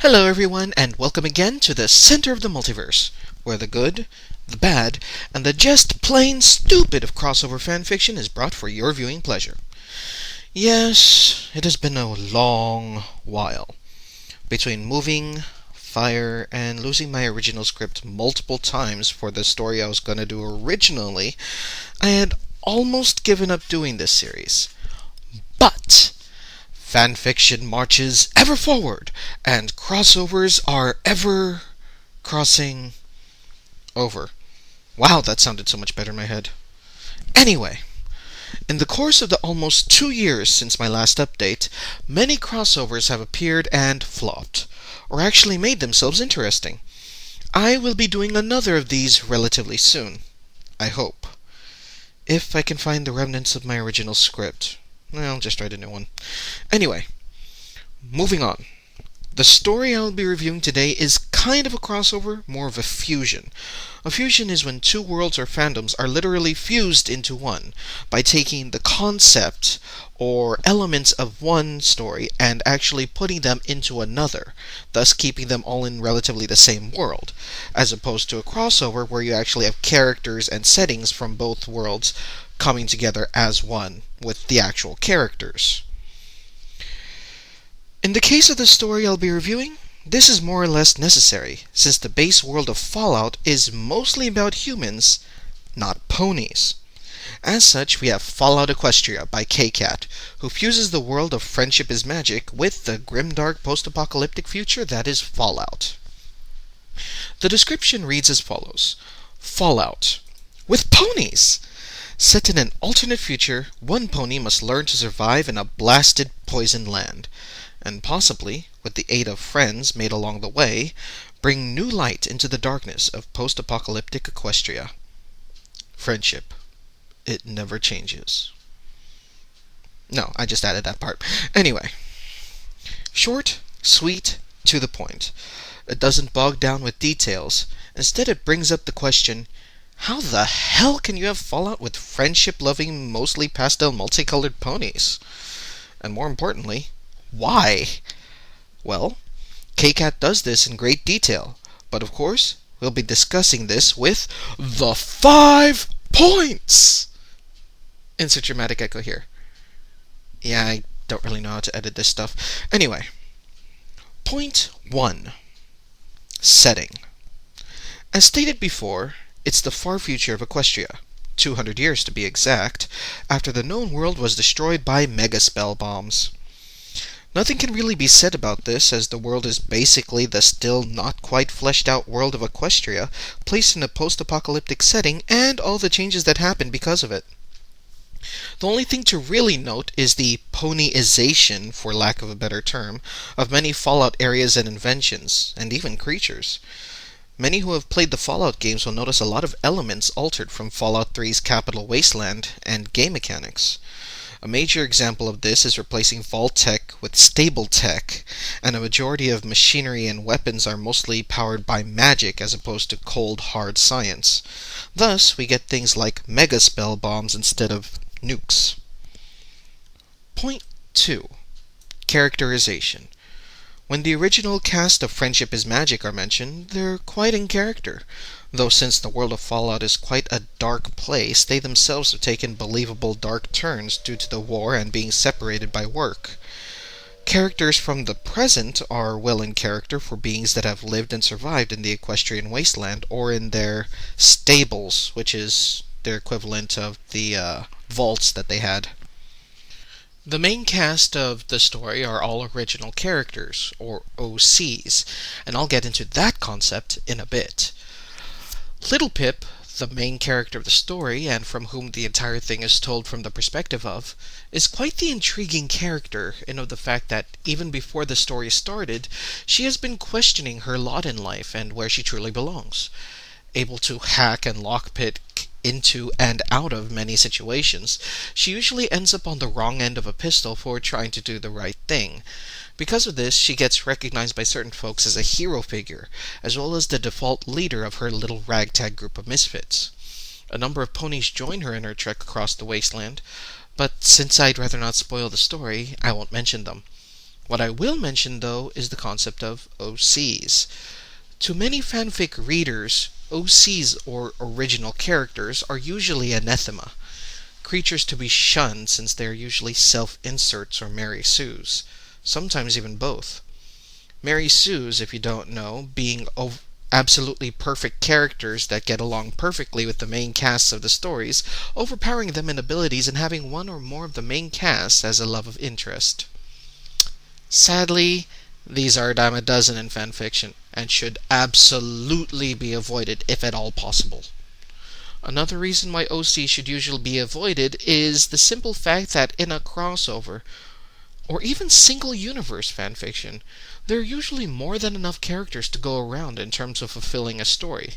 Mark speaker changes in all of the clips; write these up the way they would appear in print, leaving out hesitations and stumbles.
Speaker 1: Hello everyone, and welcome again to the center of the multiverse, where the good, the bad, and the just plain stupid of crossover fanfiction is brought for your viewing pleasure. Yes, it has been a long while. Between moving, fire, and losing my original script multiple times for the story I was going to do originally, I had almost given up doing this series. But fanfiction marches ever forward, and crossovers are ever crossing over. Wow, that sounded so much better in my head. Anyway, in the course of the almost 2 years since my last update, many crossovers have appeared and flopped, or actually made themselves interesting. I will be doing another of these relatively soon, I hope. If I can find the remnants of my original script. I'll just write a new one. Anyway, moving on. The story I'll be reviewing today is kind of a crossover, more of a fusion. A fusion is when two worlds or fandoms are literally fused into one, by taking the concept or elements of one story and actually putting them into another, thus keeping them all in relatively the same world, as opposed to a crossover where you actually have characters and settings from both worlds coming together as one, with the actual characters. In the case of the story I'll be reviewing, this is more or less necessary, since the base world of Fallout is mostly about humans, not ponies. As such, we have Fallout Equestria by Kkat, who fuses the world of Friendship is Magic with the grimdark post-apocalyptic future that is Fallout. The description reads as follows: Fallout. With ponies! Set in an alternate future, one pony must learn to survive in a blasted, poisoned land, and possibly, with the aid of friends made along the way, bring new light into the darkness of post-apocalyptic Equestria. Friendship. It never changes. No, I just added that part. Anyway. Short, sweet, to the point. It doesn't bog down with details. Instead, it brings up the question, how the hell can you have Fallout with friendship-loving, mostly pastel multicolored ponies? And more importantly, why? Well, Kkat does this in great detail, but of course, we'll be discussing this with the 5 points! Insert dramatic echo here. Yeah, I don't really know how to edit this stuff. Anyway, point 1. Setting. As stated before, it's the far future of Equestria, 200 years to be exact, after the known world was destroyed by mega spell bombs. Nothing can really be said about this, as the world is basically the still not quite fleshed out world of Equestria, placed in a post-apocalyptic setting, and all the changes that happen because of it. The only thing to really note is the ponyization, for lack of a better term, of many Fallout areas and inventions, and even creatures. Many who have played the Fallout games will notice a lot of elements altered from Fallout 3's Capital Wasteland and game mechanics. A major example of this is replacing Vault-Tec with Stable-Tec, and a majority of machinery and weapons are mostly powered by magic as opposed to cold, hard science. Thus, we get things like mega spell bombs instead of nukes. Point 2. Characterization. When the original cast of Friendship is Magic are mentioned, they're quite in character, though since the world of Fallout is quite a dark place, they themselves have taken believable dark turns due to the war and being separated by work. Characters from the present are well in character for beings that have lived and survived in the Equestrian Wasteland, or in their stables, which is their equivalent of the vaults that they had. The main cast of the story are all original characters, or OCs, and I'll get into that concept in a bit. Little Pip, the main character of the story, and from whom the entire thing is told from the perspective of, is quite the intriguing character in of the fact that even before the story started, she has been questioning her lot in life and where she truly belongs. Able to hack and lockpick into and out of many situations, she usually ends up on the wrong end of a pistol for trying to do the right thing. Because of this, she gets recognized by certain folks as a hero figure, as well as the default leader of her little ragtag group of misfits. A number of ponies join her in her trek across the wasteland, but since I'd rather not spoil the story, I won't mention them. What I will mention, though, is the concept of OCs. To many fanfic readers, OCs, or original characters, are usually anathema, creatures to be shunned since they are usually self-inserts or Mary Sues, sometimes even both. Mary Sues, if you don't know, being absolutely perfect characters that get along perfectly with the main casts of the stories, overpowering them in abilities and having one or more of the main cast as a love of interest. Sadly, these are a dime a dozen in fanfiction, and should absolutely be avoided if at all possible. Another reason why OC should usually be avoided is the simple fact that in a crossover, or even single universe fanfiction, there are usually more than enough characters to go around in terms of fulfilling a story.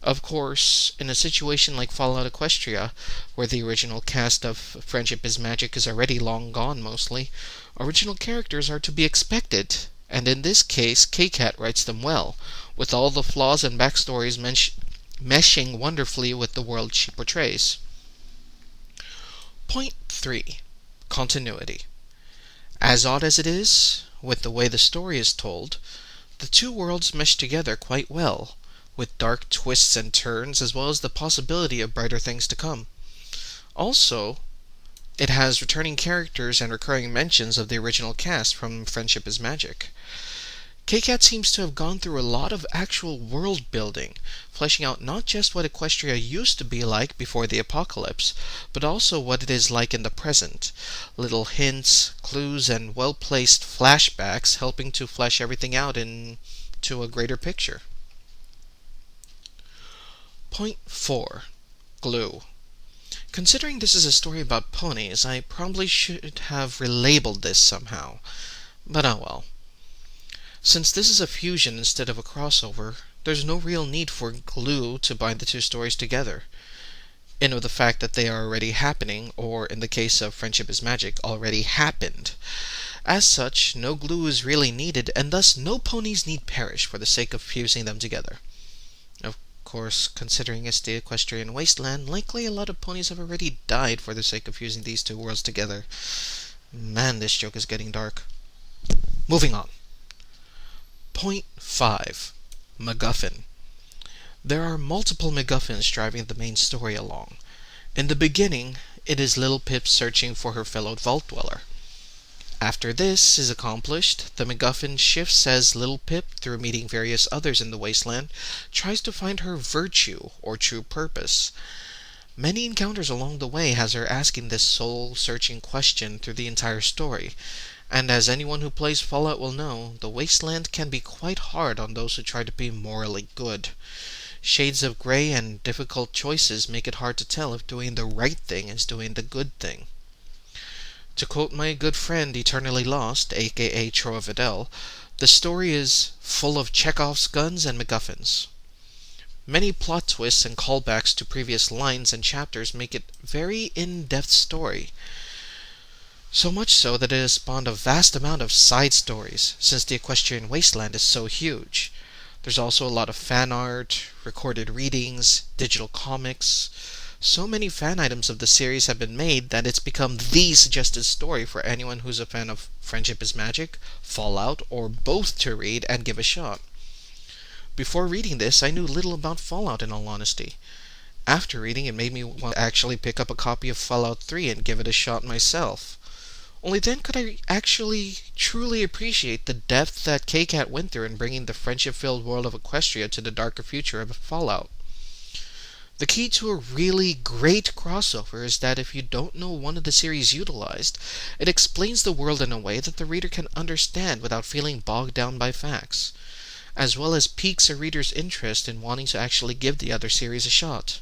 Speaker 1: Of course, in a situation like Fallout Equestria, where the original cast of Friendship is Magic is already long gone mostly, original characters are to be expected, and in this case, Kkat writes them well, with all the flaws and backstories meshing wonderfully with the world she portrays. Point 3. Continuity. As odd as it is, with the way the story is told, the two worlds mesh together quite well, with dark twists and turns as well as the possibility of brighter things to come. Also, it has returning characters and recurring mentions of the original cast from Friendship is Magic. Kkat seems to have gone through a lot of actual world building, fleshing out not just what Equestria used to be like before the apocalypse, but also what it is like in the present. Little hints, clues, and well-placed flashbacks helping to flesh everything out into a greater picture. Point 4. Glue. Considering this is a story about ponies, I probably should have relabeled this somehow, but oh well. Since this is a fusion instead of a crossover, there's no real need for glue to bind the two stories together. In with the fact that they are already happening, or in the case of Friendship is Magic, already happened. As such, no glue is really needed, and thus no ponies need perish for the sake of fusing them together. Of course, considering it's the Equestrian wasteland, likely a lot of ponies have already died for the sake of fusing these two worlds together. Man, this joke is getting dark. Moving on. Point 5. MacGuffin. There are multiple MacGuffins driving the main story along. In the beginning, it is Little Pip searching for her fellow Vault Dweller. After this is accomplished, the MacGuffin shifts as Little Pip, through meeting various others in the wasteland, tries to find her virtue or true purpose. Many encounters along the way has her asking this soul-searching question through the entire story, and as anyone who plays Fallout will know, the wasteland can be quite hard on those who try to be morally good. Shades of gray and difficult choices make it hard to tell if doing the right thing is doing the good thing. To quote my good friend Eternally Lost, aka TrowaVidel, the story is full of Chekhov's guns and MacGuffins. Many plot twists and callbacks to previous lines and chapters make it a very in-depth story. So much so that it has spawned a vast amount of side stories, since the Equestrian Wasteland is so huge. There's also a lot of fan art, recorded readings, digital comics. So many fan items of the series have been made that it's become the suggested story for anyone who's a fan of Friendship is Magic, Fallout, or both to read and give a shot. Before reading this, I knew little about Fallout in all honesty. After reading, it made me want to actually pick up a copy of Fallout 3 and give it a shot myself. Only then could I actually truly appreciate the depth that Kkat went through in bringing the friendship-filled world of Equestria to the darker future of Fallout. The key to a really great crossover is that if you don't know one of the series utilized, it explains the world in a way that the reader can understand without feeling bogged down by facts, as well as piques a reader's interest in wanting to actually give the other series a shot.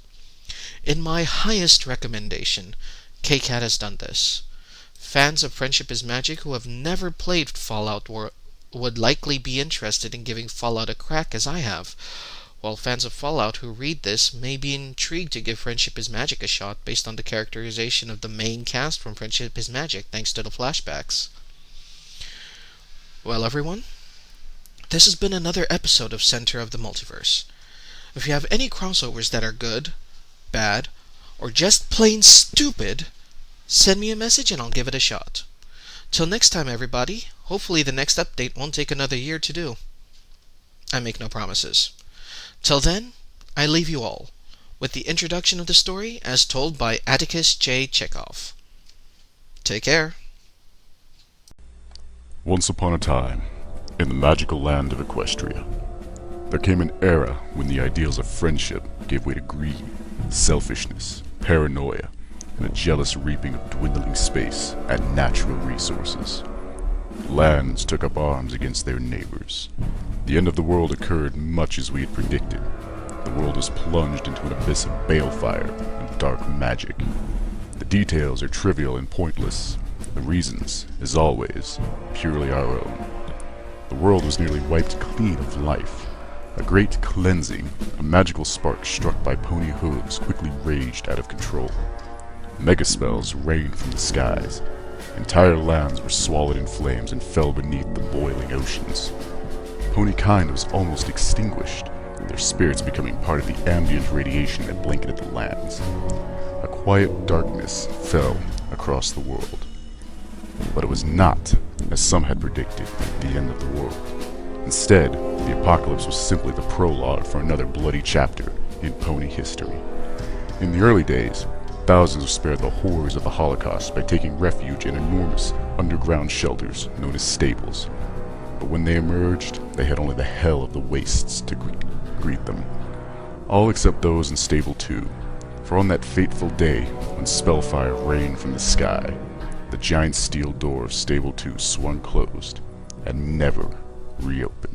Speaker 1: In my highest recommendation, Kkat has done this. Fans of Friendship is Magic who have never played Fallout would likely be interested in giving Fallout a crack as I have, while fans of Fallout who read this may be intrigued to give Friendship is Magic a shot based on the characterization of the main cast from Friendship is Magic thanks to the flashbacks. Well, everyone, this has been another episode of Center of the Multiverse. If you have any crossovers that are good, bad, or just plain stupid, send me a message and I'll give it a shot. Till next time, everybody, hopefully the next update won't take another year to do. I make no promises. Till then, I leave you all with the introduction of the story as told by Atticus J. Chekhov. Take care.
Speaker 2: Once upon a time, in the magical land of Equestria, there came an era when the ideals of friendship gave way to greed, selfishness, paranoia, and a jealous reaping of dwindling space and natural resources. Lands took up arms against their neighbors. The end of the world occurred much as we had predicted. The world was plunged into an abyss of balefire and dark magic. The details are trivial and pointless. The reasons, as always, purely our own. The world was nearly wiped clean of life. A great cleansing, a magical spark struck by pony hooves quickly raged out of control. Megaspells rained from the skies. Entire lands were swallowed in flames and fell beneath the boiling oceans. Ponykind was almost extinguished, their spirits becoming part of the ambient radiation that blanketed the lands. A quiet darkness fell across the world. But it was not, as some had predicted, the end of the world. Instead, the apocalypse was simply the prologue for another bloody chapter in pony history. In the early days, thousands were spared the horrors of the Holocaust by taking refuge in enormous underground shelters known as stables. But when they emerged, they had only the hell of the wastes to greet them. All except those in Stable 2, for on that fateful day when spellfire rained from the sky, the giant steel door of Stable 2 swung closed and never reopened.